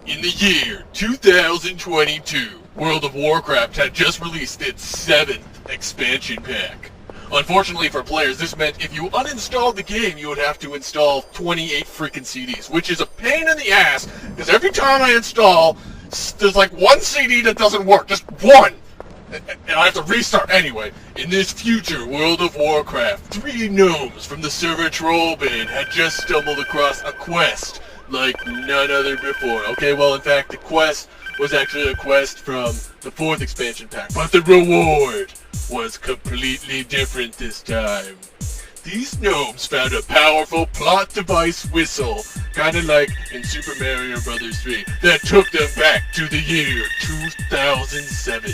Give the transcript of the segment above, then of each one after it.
In the year 2022, World of Warcraft had just released its 7th expansion pack. Unfortunately for players, this meant if you uninstalled the game, you would have to install 28 freaking CDs, which is a pain in the ass, because every time I install, there's like one CD that doesn't work, just one! And I have to restart anyway. In this future World of Warcraft, 3 gnomes from the server Trollband had just stumbled across a quest like none other before. Okay, well, in fact, the quest was actually a quest from the 4th expansion pack, but the reward was completely different this time. These gnomes found a powerful plot device whistle, kinda like in Super Mario Bros. 3, that took them back to the year 2007.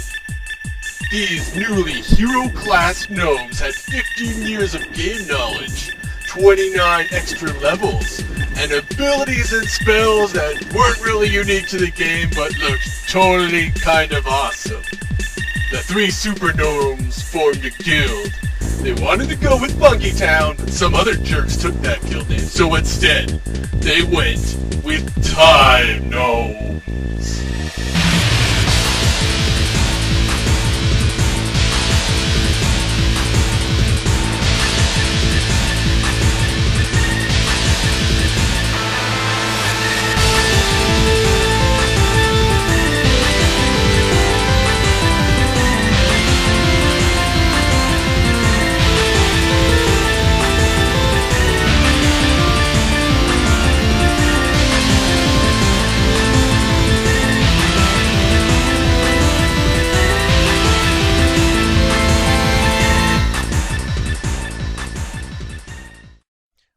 These newly hero-class gnomes had 15 years of game knowledge, 29 extra levels, and abilities and spells that weren't really unique to the game but looked totally kind of awesome. The 3 super gnomes formed a guild. They wanted to go with Funky Town, but some other jerks took that guild name, so instead, they went with Time Gnomes.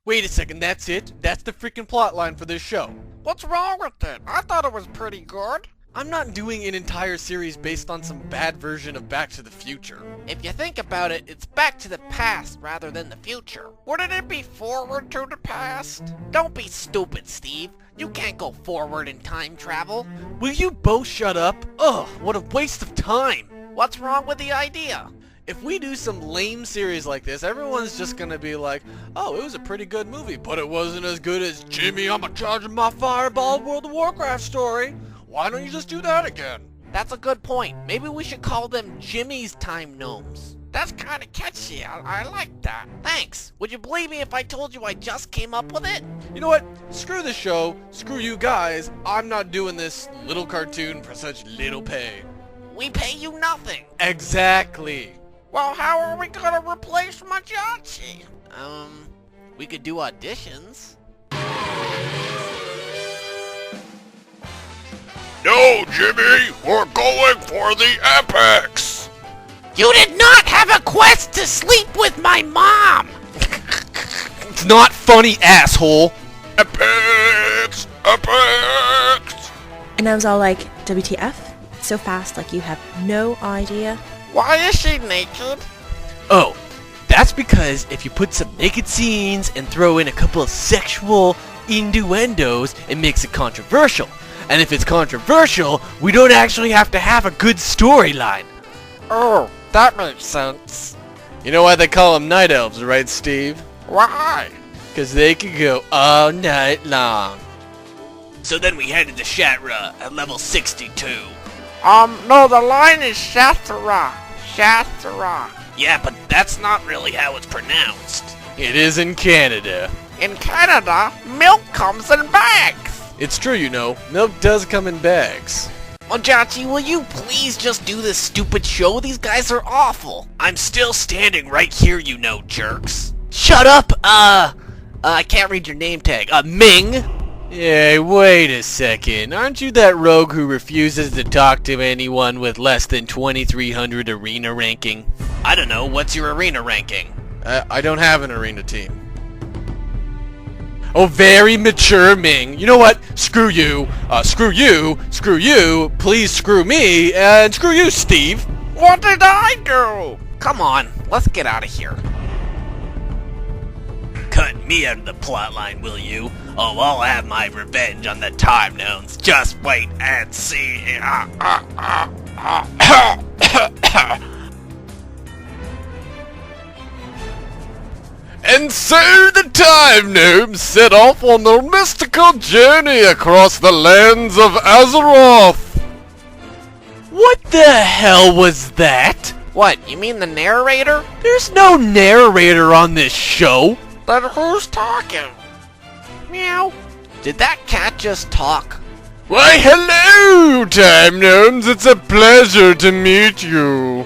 Wait a second, that's it? That's the freaking plotline for this show. What's wrong with it? I thought it was pretty good. I'm not doing an entire series based on some bad version of Back to the Future. If you think about it, it's back to the past rather than the future. Wouldn't it be forward to the past? Don't be stupid, Steve. You can't go forward in time travel. Will you both shut up? Ugh, what a waste of time. What's wrong with the idea? If we do some lame series like this, everyone's just gonna be like, oh, it was a pretty good movie, but it wasn't as good as Jimmy, I'm a charging my fireball World of Warcraft story. Why don't you just do that again? That's a good point. Maybe we should call them Jimmy's Time Gnomes. That's kinda catchy. I like that. Thanks. Would you believe me if I told you I just came up with it? You know what? Screw the show. Screw you guys. I'm not doing this little cartoon for such little pay. We pay you nothing. Exactly. Well, how are we gonna replace Majachi? We could do auditions. No, Jimmy, we're going for the epics! You did not have a quest to sleep with my mom! It's not funny, asshole! Epics! Epics! And I was all like, WTF? So fast, like you have no idea. Why is she naked? Oh, that's because if you put some naked scenes and throw in a couple of sexual innuendos, it makes it controversial. And if it's controversial, we don't actually have to have a good storyline. Oh, that makes sense. You know why they call them night elves, right, Steve? Why? Because they could go all night long. So then we headed to Shatra at level 62. No, the line is Shathara. Shathara. Yeah, but that's not really how it's pronounced. It is in Canada. In Canada, milk comes in bags. It's true, you know. Milk does come in bags. Majachi, will you please just do this stupid show? These guys are awful. I'm still standing right here, you know, jerks. Shut up! I can't read your name tag. Ming? Hey, wait a second. Aren't you that rogue who refuses to talk to anyone with less than 2300 arena ranking? I don't know, what's your arena ranking? I don't have an arena team. Oh, very mature Ming. You know what? Screw you. Screw you. Screw you. Please screw me. And screw you, Steve. What did I do? Come on, let's get out of here. Cut me out of the plotline, will you? Oh, I'll have my revenge on the Time Gnomes. Just wait and see. And so the Time Gnomes set off on their mystical journey across the lands of Azeroth. What the hell was that? What, you mean the narrator? There's no narrator on this show. Then who's talking? Meow. Did that cat just talk? Why, hello, Time Gnomes. It's a pleasure to meet you.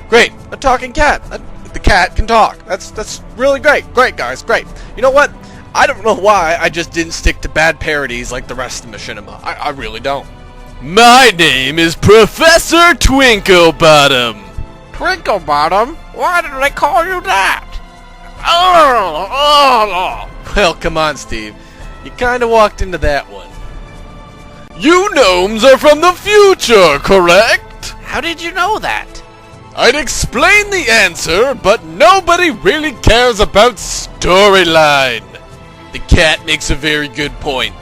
Great, a talking cat. The cat can talk. That's really great. Great, guys, great. You know what? I don't know why I just didn't stick to bad parodies like the rest of Machinima. I really don't. My name is Professor Twinklebottom. Twinklebottom? Why did they call you that? Well, come on, Steve. You kinda walked into that one. You gnomes are from the future, correct? How did you know that? I'd explain the answer, but nobody really cares about storyline. The cat makes a very good point.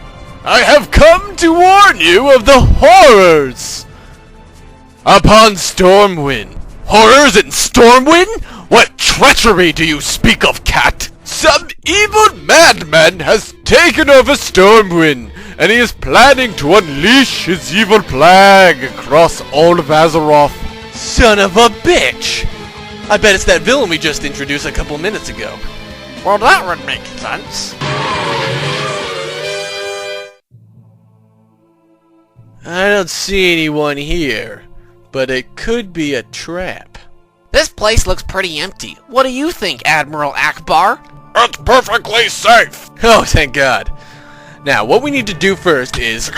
I have come to warn you of the horrors upon Stormwind. Horrors in Stormwind? What treachery do you speak of, cat? Some evil madman has taken over Stormwind, and he is planning to unleash his evil plague across all of Azeroth. Son of a bitch! I bet it's that villain we just introduced a couple minutes ago. Well, that would make sense. I don't see anyone here, but it could be a trap. This place looks pretty empty. What do you think, Admiral Akbar? It's perfectly safe. Oh, thank God. Now, what we need to do first is...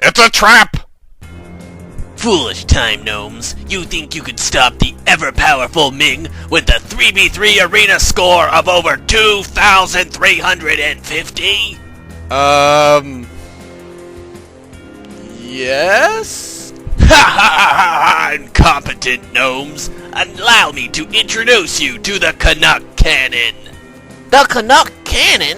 It's a trap. Foolish Time Gnomes. You think you could stop the ever-powerful Ming with the 3v3 arena score of over 2,350? Yes? Ha ha ha! Incompetent gnomes! Allow me to introduce you to the Canuck Cannon! The Canuck Cannon?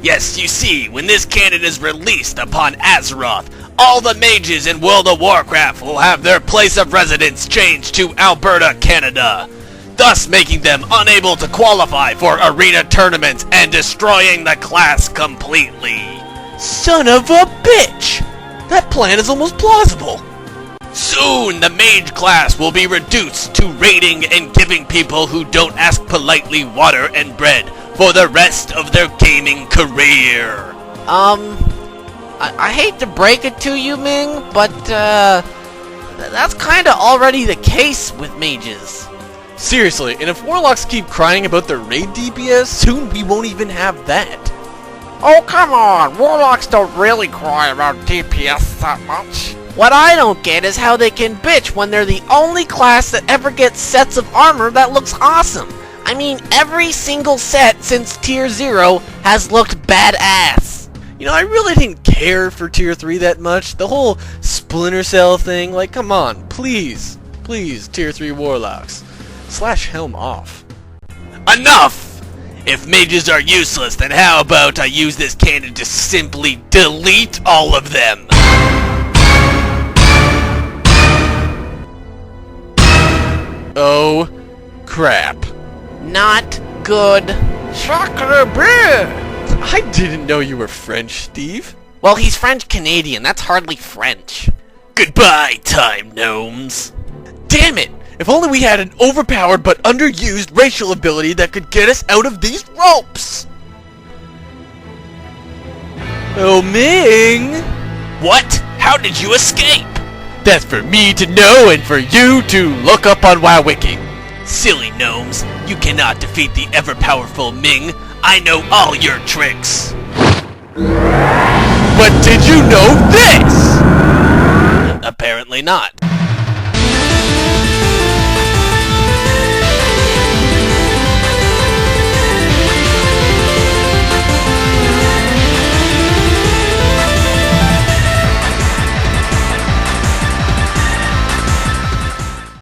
Yes, you see, when this cannon is released upon Azeroth, all the mages in World of Warcraft will have their place of residence changed to Alberta, Canada, thus making them unable to qualify for arena tournaments and destroying the class completely. Son of a bitch! That plan is almost plausible. Soon, the mage class will be reduced to raiding and giving people who don't ask politely water and bread for the rest of their gaming career. I hate to break it to you, Ming, but, that's kinda already the case with mages. Seriously, and if warlocks keep crying about their raid DPS, soon we won't even have that. Oh, come on! Warlocks don't really cry about DPS that much. What I don't get is how they can bitch when they're the only class that ever gets sets of armor that looks awesome. I mean, every single set since Tier 0 has looked badass. You know, I really didn't care for Tier 3 that much. The whole Splinter Cell thing, like, come on, please, Tier 3 warlocks. Slash Helm off. Enough! If mages are useless, then how about I use this cannon to simply delete all of them? Oh, crap. Not good. Sacre bleu! I didn't know you were French, Steve. Well, he's French-Canadian. That's hardly French. Goodbye, Time Gnomes. Damn it! If only we had an overpowered but underused racial ability that could get us out of these ropes! Oh, Ming! What? How did you escape? That's for me to know and for you to look up on WoWWiki. Silly gnomes, you cannot defeat the ever-powerful Ming. I know all your tricks. But did you know this? Apparently not.